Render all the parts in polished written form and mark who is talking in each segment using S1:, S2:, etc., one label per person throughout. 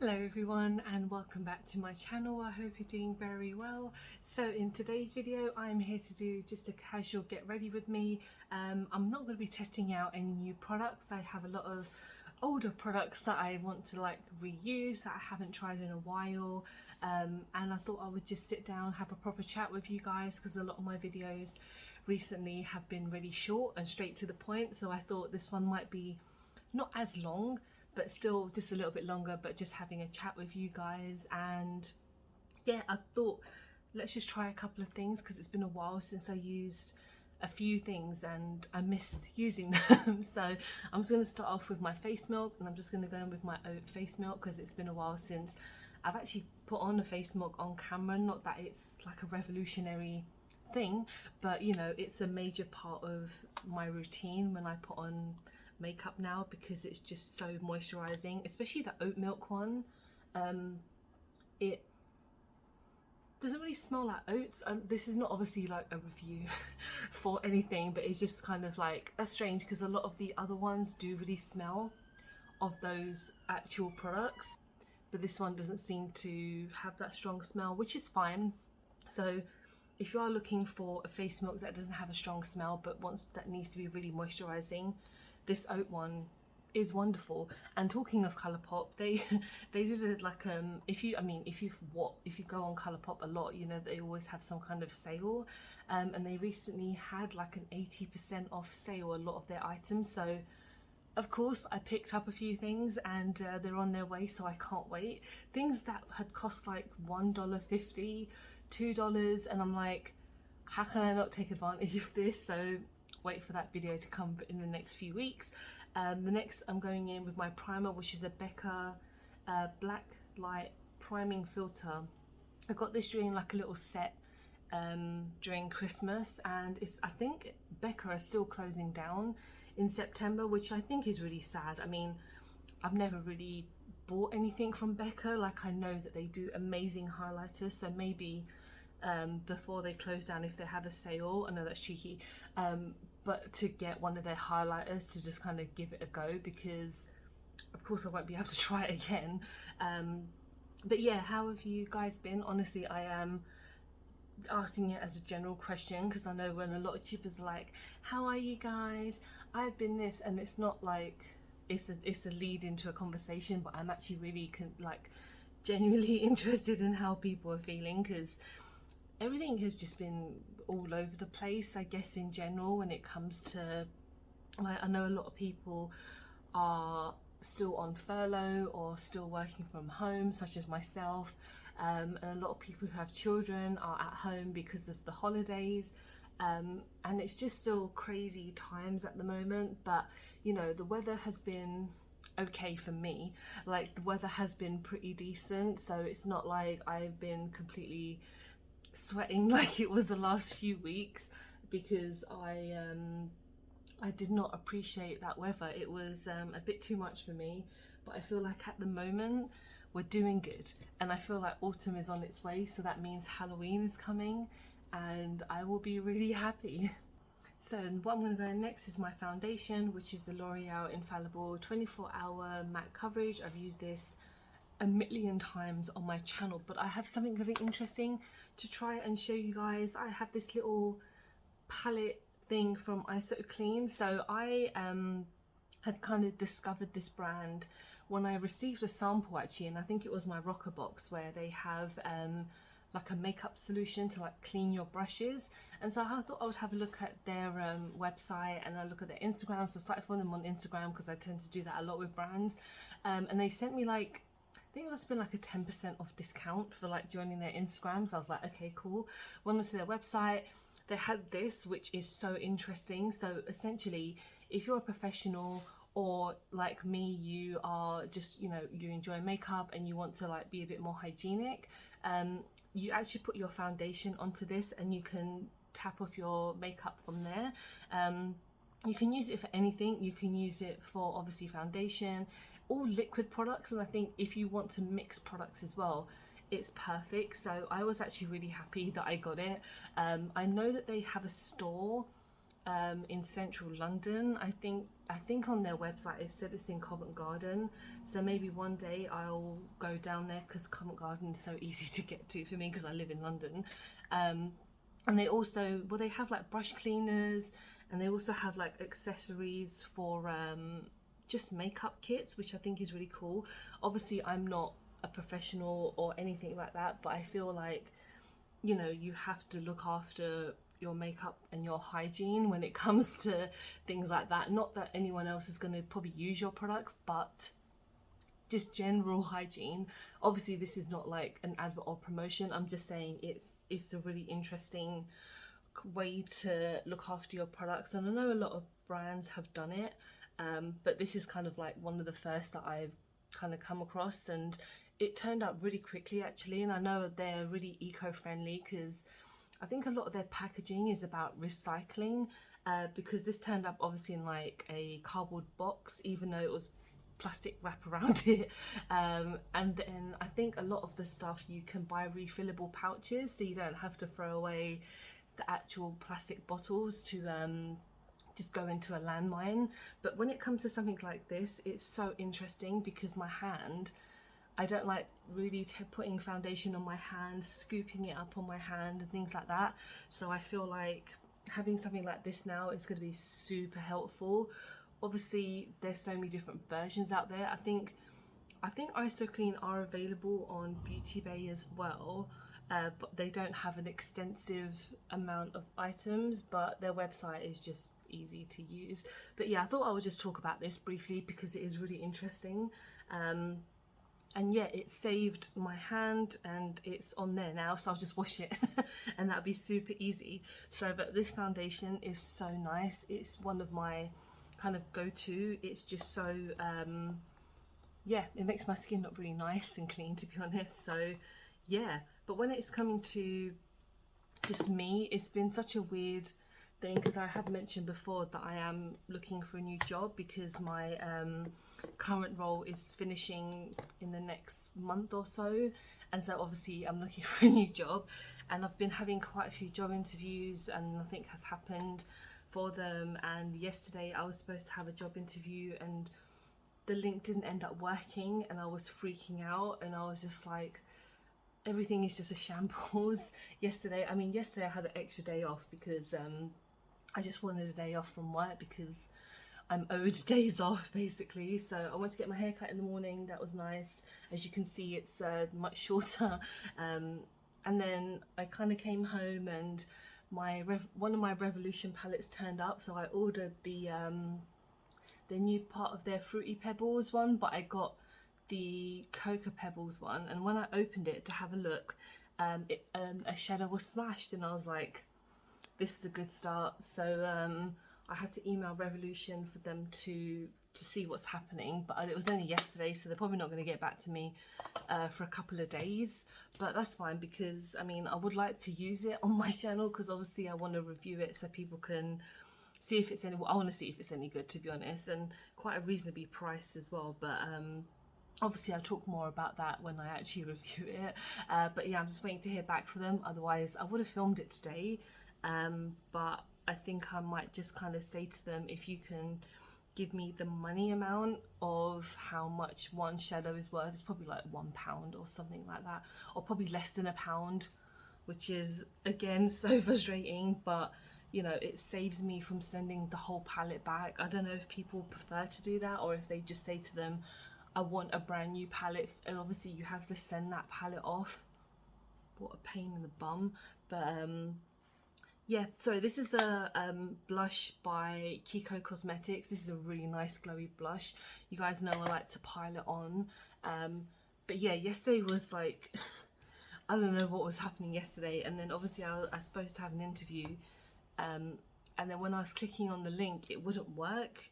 S1: Hello everyone and welcome back to my channel. I hope you're doing very well. So in today's video I'm here to do just a casual get ready with me. I'm not going to be testing out any new products. I have a lot of older products that I want to reuse that I haven't tried in a while, and I thought I would just sit down, have a proper chat with you guys, because a lot of my videos recently have been really short and straight to the point, so I thought this one might be not as long but still just a little bit longer, but just having a chat with you guys. And yeah, I thought let's just try a couple of things because it's been a while since I used a few things and I missed using them. So I'm just going to start off with my face milk, and I'm just going to go in with my oat face milk because it's been a while since I've actually put on a face milk on camera. Not that it's like a revolutionary thing, but you know, it's a major part of my routine when I put on makeup now because it's just so moisturizing, especially the oat milk one. It doesn't really smell like oats. This is not obviously like a review for anything, but it's just kind of like, that's strange because a lot of the other ones do really smell of those actual products, but this one doesn't seem to have that strong smell, which is fine. So if you are looking for a face milk that doesn't have a strong smell but that needs to be really moisturizing, this oat one is wonderful. And talking of Colourpop, they did it like if you go on Colourpop a lot, you know they always have some kind of sale, and they recently had like an 80% off sale a lot of their items. So of course I picked up a few things and they're on their way, so I can't wait. Things that had cost like $1.50, $2, and I'm like, how can I not take advantage of this? So wait for that video to come in the next few weeks. The next I'm going in with my primer, which is the Becca Black Light Priming Filter. I got this during like a little set during Christmas, and I think Becca are still closing down in September, which I think is really sad. I mean, I've never really bought anything from Becca. Like, I know that they do amazing highlighters, so maybe before they close down, if they have a sale, I know that's cheeky, but to get one of their highlighters to just kind of give it a go, because of course I won't be able to try it again. But yeah, how have you guys been? Honestly, I am asking it as a general question because I know when a lot of tubers are like, how are you guys? I've been this, and it's not like it's a lead into a conversation, but I'm actually really genuinely interested in how people are feeling, because everything has just been all over the place, I guess, in general, when it comes to, like, I know a lot of people are still on furlough or still working from home, such as myself, and a lot of people who have children are at home because of the holidays, and it's just still crazy times at the moment. But you know, the weather has been okay for me. Like, the weather has been pretty decent, so it's not like I've been completely sweating like it was the last few weeks, because I did not appreciate that weather. It was a bit too much for me, but I feel like at the moment we're doing good, and I feel like autumn is on its way, so that means Halloween is coming and I will be really happy. So what I'm going to go in next is my foundation, which is the L'Oreal Infallible 24-hour matte coverage. I've used this a million times on my channel, but I have something very interesting to try and show you guys. I have this little palette thing from Eyeshadow Clean. So I had kind of discovered this brand when I received a sample, actually, and I think it was my Rocker box, where they have like a makeup solution to like clean your brushes. And so I thought I would have a look at their website, and I look at their Instagram. So I started following them on Instagram because I tend to do that a lot with brands, and they sent me like, I think it must have been like a 10% off discount for like joining their Instagram. So I was like, okay, cool. Went onto their website. They had this, which is so interesting. So essentially, if you're a professional, or like me, you are just, you know, you enjoy makeup and you want to like be a bit more hygienic, you actually put your foundation onto this and you can tap off your makeup from there. You can use it for anything. You can use it for, obviously, foundation, all liquid products, and I think if you want to mix products as well, it's perfect. So I was actually really happy that I got it. I know that they have a store in central London. I think on their website it said it's in Covent Garden, so maybe one day I'll go down there because Covent Garden is so easy to get to for me because I live in London. And they also, well, they have like brush cleaners, and they also have like accessories for just makeup kits, which I think is really cool. Obviously I'm not a professional or anything like that, but I feel like, you know, you have to look after your makeup and your hygiene when it comes to things like that. Not that anyone else is going to probably use your products, but just general hygiene. Obviously this is not like an advert or promotion, I'm just saying it's a really interesting way to look after your products, and I know a lot of brands have done it, but this is kind of like one of the first that I've kind of come across, and it turned out really quickly actually. And I know they're really eco-friendly because I think a lot of their packaging is about recycling, because this turned up obviously in like a cardboard box, even though it was plastic wrap around it, and then I think a lot of the stuff you can buy refillable pouches, so you don't have to throw away the actual plastic bottles to just go into a landmine. But when it comes to something like this, it's so interesting because my hand, I don't like really putting foundation on my hand, scooping it up on my hand and things like that. So I feel like having something like this now is going to be super helpful. Obviously there's so many different versions out there. I think ISO Clean are available on beautybay as well, but they don't have an extensive amount of items, but their website is just easy to use. But yeah, I thought I would just talk about this briefly because it is really interesting. And yeah, it saved my hand and it's on there now, so I'll just wash it and that'll be super easy. So, but this foundation is so nice. It's one of my kind of go-to. It's just so yeah, it makes my skin look really nice and clean, to be honest. So yeah, but when it's coming to just me, it's been such a weird thing because I have mentioned before that I am looking for a new job because my current role is finishing in the next month or so, and so obviously I'm looking for a new job, and I've been having quite a few job interviews and nothing has happened for them. And yesterday I was supposed to have a job interview and the link didn't end up working, and I was freaking out, and I was just like, everything is just a shambles. Yesterday I had an extra day off because I just wanted a day off from work because I'm owed days off basically. So I went to get my hair cut in the morning. That was nice. As you can see, it's much shorter. And then I kind of came home and one of my Revolution palettes turned up, so I ordered the new part of their Fruity Pebbles one, but I got the Cocoa Pebbles one, and when I opened it to have a look, a shadow was smashed, and I was like, this is a good start. So I had to email Revolution for them to see what's happening, but it was only yesterday, so they're probably not going to get back to me for a couple of days, but that's fine because I mean I would like to use it on my channel because obviously I want to review it so people can see if it's I want to see if it's any good, to be honest, and quite a reasonably priced as well. But obviously I'll talk more about that when I actually review it. But yeah, I'm just waiting to hear back from them. Otherwise I would have filmed it today, but I think I might just kind of say to them, if you can give me the money amount of how much one shadow is worth, it's probably like £1 or something like that, or probably less than £1, which is again so frustrating, but you know, it saves me from sending the whole palette back. I don't know if people prefer to do that or if they just say to them, I want a brand new palette, and obviously you have to send that palette off. What a pain in the bum. But yeah, so this is the blush by Kiko Cosmetics. This is a really nice glowy blush. You guys know I like to pile it on. But yeah, yesterday was like, I don't know what was happening yesterday. And then obviously I was supposed to have an interview. And then when I was clicking on the link, it wouldn't work.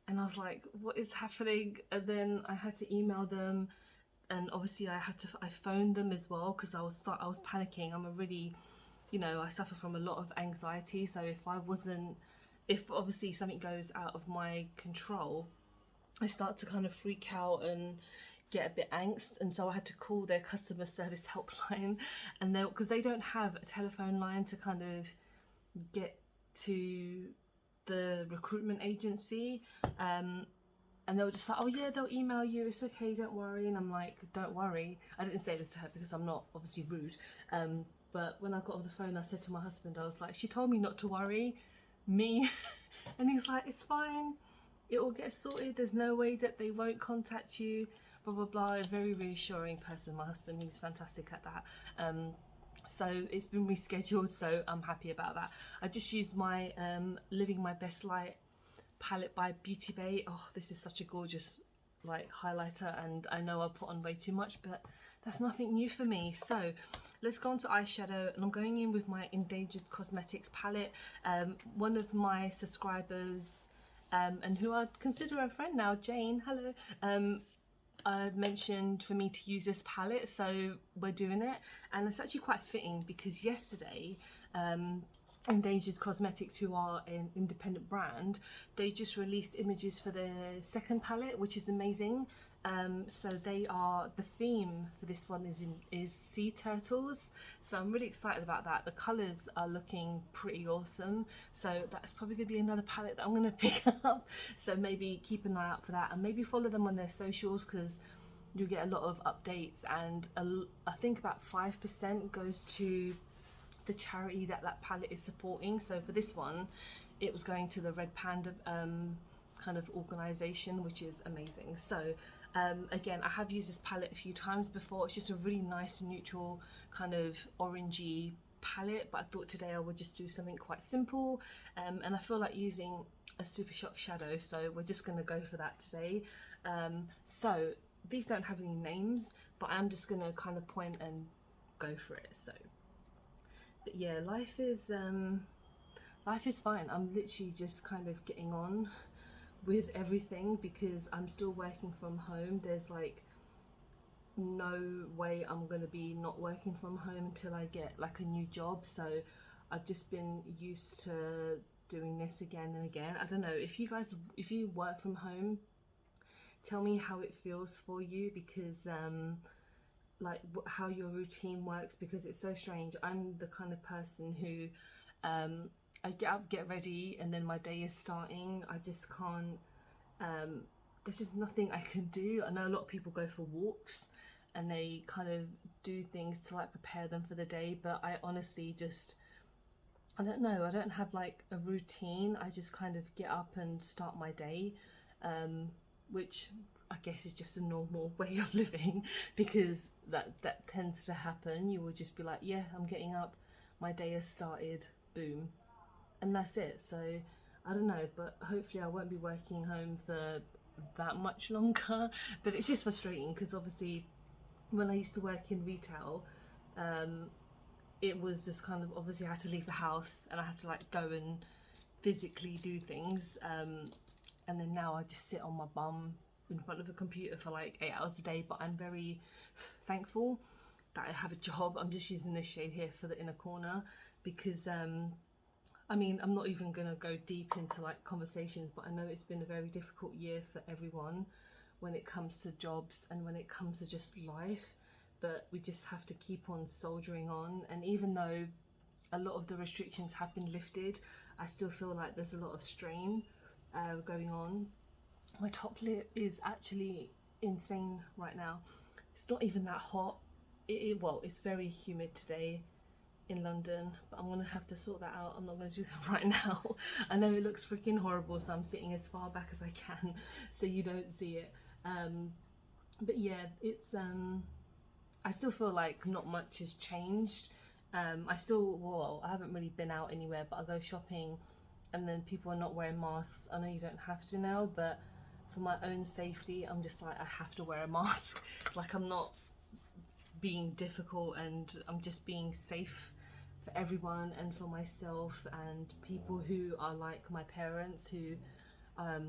S1: And I was like, what is happening? And then I had to email them. And obviously I phoned them as well because I was panicking. I'm a really, you know, I suffer from a lot of anxiety, so if obviously something goes out of my control, I start to kind of freak out and get a bit angst. And so I had to call their customer service helpline, and because they don't have a telephone line to kind of get to the recruitment agency, and they were just like, oh yeah, they'll email you, it's okay, don't worry. And I'm like, don't worry. I didn't say this to her because I'm not obviously rude, but when I got off the phone, I said to my husband, I was like, she told me not to worry me. And he's like, it's fine, it will get sorted, there's no way that they won't contact you, blah blah blah. A very reassuring person, my husband, he's fantastic at that. So it's been rescheduled, so I'm happy about that. I just used my Living My Best Light palette by beautybay. Oh, this is such a gorgeous like highlighter, and I know I put on way too much, but that's nothing new for me. So let's go on to eyeshadow, and I'm going in with my Endangered Cosmetics palette. One of my subscribers, and who I'd consider a friend now, Jane, hello, mentioned for me to use this palette, so we're doing it. And it's actually quite fitting because yesterday Endangered Cosmetics, who are an independent brand, they just released images for their second palette, which is amazing. So they are, the theme for this one is sea turtles, so I'm really excited about that. The colours are looking pretty awesome, so that's probably going to be another palette that I'm going to pick up. So maybe keep an eye out for that, and maybe follow them on their socials, because you get a lot of updates, and I think about 5% goes to the charity that palette is supporting. So for this one, it was going to the Red Panda kind of organisation, which is amazing. So again, I have used this palette a few times before. It's just a really nice neutral kind of orangey palette, but I thought today I would just do something quite simple, and I feel like using a Super Shock shadow, so we're just going to go for that today. So these don't have any names, but I'm just going to kind of point and go for it. So but yeah, life is fine. I'm literally just kind of getting on with everything because I'm still working from home. There's like no way I'm going to be not working from home until I get like a new job. So I've just been used to doing this again and again. I don't know if you work from home, tell me how it feels for you, because like how your routine works, because it's so strange. I'm the kind of person who I get up, get ready, and then my day is starting. I just can't, there's just nothing I can do. I know a lot of people go for walks and they kind of do things to like prepare them for the day, but I honestly just, I don't know, I don't have like a routine. I just kind of get up and start my day, which I guess is just a normal way of living, because that tends to happen. You will just be like, yeah, I'm getting up, my day has started, boom, and that's it. So I don't know, but hopefully I won't be working home for that much longer. But it's just frustrating because obviously when I used to work in retail, it was just kind of, obviously I had to leave the house and I had to like go and physically do things, and then now I just sit on my bum in front of a computer for like 8 hours a day. But I'm very thankful that I have a job. I'm just using this shade here for the inner corner because I mean, I'm not even gonna go deep into like conversations, but I know it's been a very difficult year for everyone when it comes to jobs and when it comes to just life, but we just have to keep on soldiering on. And even though a lot of the restrictions have been lifted, I still feel like there's a lot of strain going on. My top lip is actually insane right now. It's not even that hot. Well, it's very humid today in London, but I'm gonna have to sort that out. I'm not gonna do that right now. I know it looks freaking horrible, so I'm sitting as far back as I can so you don't see it. But yeah, it's I still feel like not much has changed. Well, I haven't really been out anywhere, but I go shopping and then people are not wearing masks. I know you don't have to now, but for my own safety, I'm just like, I have to wear a mask. Like, I'm not being difficult, and I'm just being safe for everyone and for myself and people who are like my parents, who are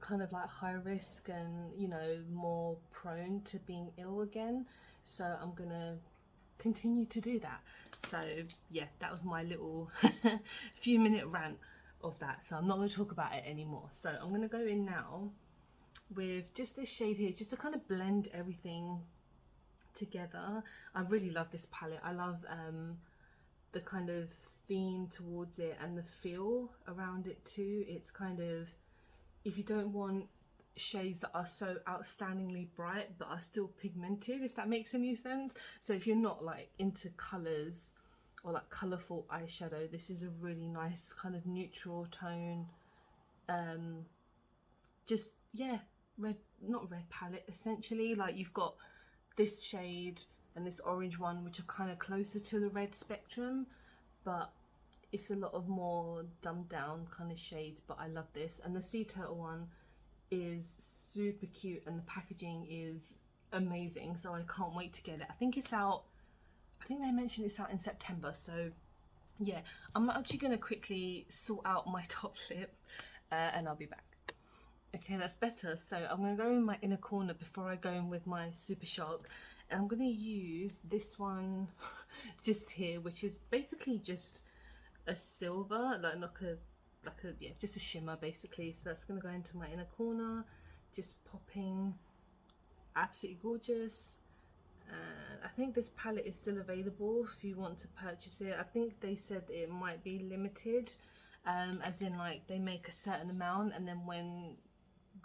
S1: kind of like high risk and, you know, more prone to being ill again. So I'm gonna continue to do that. So yeah, that was my little few minute rant of that, so I'm not going to talk about it anymore. So I'm going to go in now with just this shade here, just to kind of blend everything together. I really love this palette. I love the kind of theme towards it and the feel around it too. It's kind of, if you don't want shades that are so outstandingly bright but are still pigmented, if that makes any sense. So if you're not like into colours or like colourful eyeshadow, this is a really nice kind of neutral tone. Just, yeah, red, not red palette essentially. Like you've got this shade and this orange one, which are kind of closer to the red spectrum, but it's a lot of more dumbed down kind of shades. But I love this, and the sea turtle one is super cute and the packaging is amazing, so I can't wait to get it. I think it's out, I think they mentioned it's out in September, so yeah. I'm actually going to quickly sort out my top lip and I'll be back. Okay, that's better. So I'm going to go in my inner corner before I go in with my Super Shock, and I'm going to use this one just here, which is basically just a silver, like a yeah, just a shimmer basically. So that's going to go into my inner corner, just popping. Absolutely gorgeous. I think this palette is still available if you want to purchase it. I think they said it might be limited, as in like they make a certain amount and then when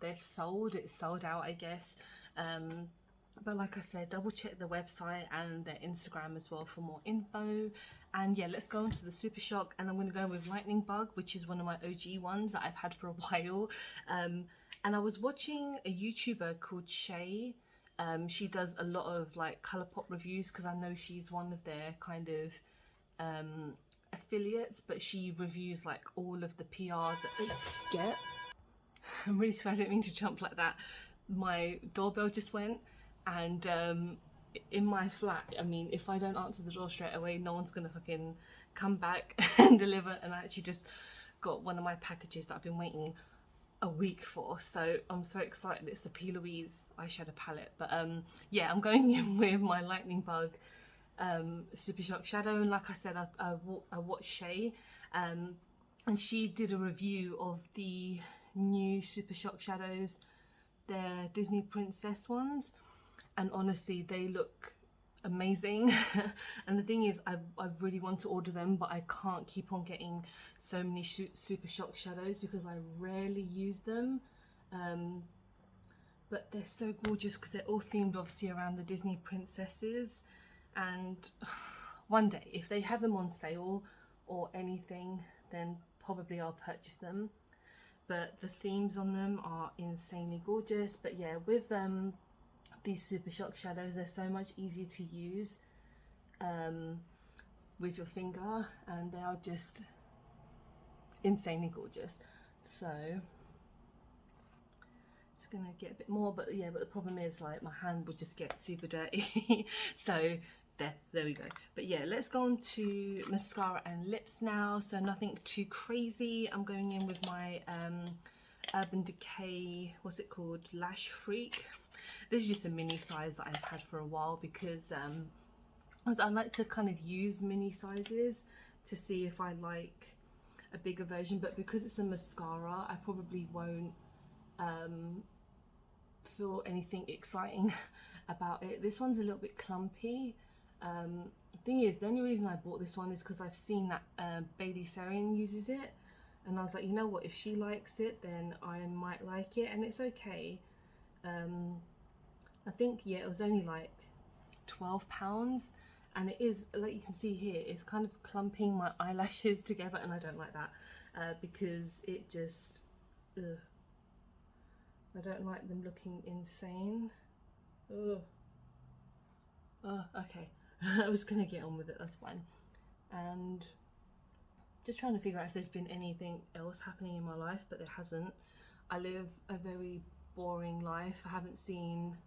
S1: they're sold, it's sold out, I guess. But like I said, double check the website and their Instagram as well for more info. And yeah, let's go into the Super Shock, and I'm going to go with Lightning Bug, which is one of my OG ones that I've had for a while. And I was watching a YouTuber called Shay. She does a lot of like Colourpop reviews because I know she's one of their kind of affiliates, but she reviews like all of the PR that they get. I'm really sorry, I didn't mean to jump like that. My doorbell just went, and in my flat, I mean, if I don't answer the door straight away, no one's gonna fucking come back and deliver. And I actually just got one of my packages that I've been waiting a week for, so I'm so excited. It's the Plouise eyeshadow palette. But yeah, I'm going in with my Lightning Bug Super Shock shadow, and like I said, I watched Shay, and she did a review of the new Super Shock shadows, their Disney princess ones, and honestly they look amazing. And the thing is, I really want to order them, but I can't keep on getting so many Super Shock shadows because I rarely use them. But they're so gorgeous because they're all themed obviously around the Disney princesses, and one day if they have them on sale or anything, then probably I'll purchase them. But the themes on them are insanely gorgeous. But yeah, with these Super Shock shadows, they're so much easier to use with your finger, and they are just insanely gorgeous. So it's gonna get a bit more, but yeah, but the problem is like my hand would just get super dirty. So there we go. But yeah, let's go on to mascara and lips now. So nothing too crazy. I'm going in with my Urban Decay, what's it called, Lash Freak. This is just a mini size that I've had for a while because I like to kind of use mini sizes to see if I like a bigger version, but because it's a mascara, I probably won't feel anything exciting about it. This one's a little bit clumpy. Thing is, the only reason I bought this one is because I've seen that Bailey Sarian uses it, and I was like, you know what, if she likes it, then I might like it, and it's okay. I think, yeah, it was only like £12, and it is, like you can see here, it's kind of clumping my eyelashes together, and I don't like that because it just, ugh. I don't like them looking insane. Ugh. Oh, okay. I was gonna get on with it, that's fine. And just trying to figure out if there's been anything else happening in my life, but there hasn't. I live a very boring life. I haven't seen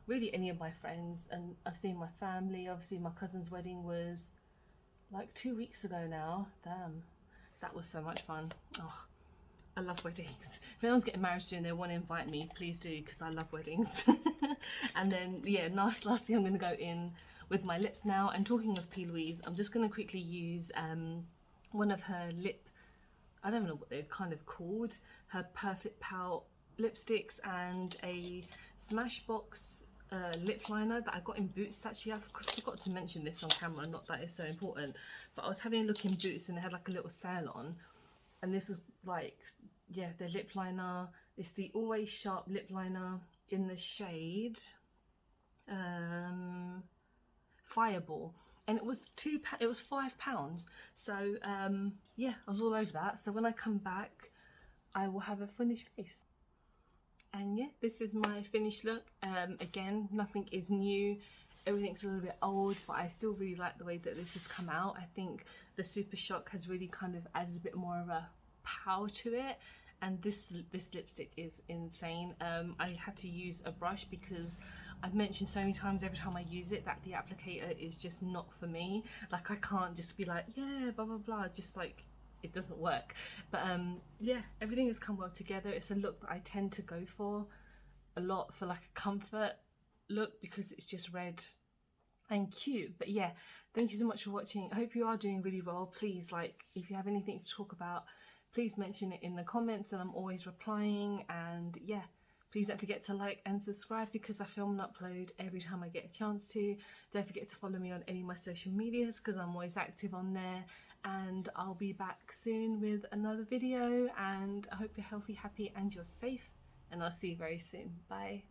S1: really any of my friends, and I've seen my family. Obviously my cousin's wedding was like 2 weeks ago now. Damn, that was so much fun. Oh, I love weddings. If anyone's getting married soon, they want to invite me, please do, because I love weddings. And then yeah, lastly I'm going to go in with my lips now. And talking of P. Louise, I'm just going to quickly use one of her lip, I don't know what they're kind of called, her Perfect Pout lipsticks, and a Smashbox lip liner that I got in Boots. Actually, I forgot to mention this on camera, not that it's so important, but I was having a look in Boots and they had like a little sale on, and this is like, yeah, the lip liner. It's the Always Sharp lip liner in the shade Fireball, and it was £5. So yeah, I was all over that. So when I come back, I will have a finished face. And yeah, this is my finished look. Again, nothing is new, everything's a little bit old, but I still really like the way that this has come out. I think the Super Shock has really kind of added a bit more of a power to it, and this lipstick is insane. I had to use a brush because I've mentioned so many times every time I use it that the applicator is just not for me. Like, I can't just be like, yeah, blah blah blah, just like, it doesn't work. But yeah, everything has come well together. It's a look that I tend to go for a lot, for like a comfort look, because it's just red and cute. But yeah, thank you so much for watching. I hope you are doing really well. Please, like, if you have anything to talk about, please mention it in the comments, and I'm always replying. And yeah, please don't forget to like and subscribe, because I film and upload every time I get a chance to. Don't forget to follow me on any of my social medias, because I'm always active on there. And I'll be back soon with another video, and I hope you're healthy, happy, and you're safe, and I'll see you very soon. Bye.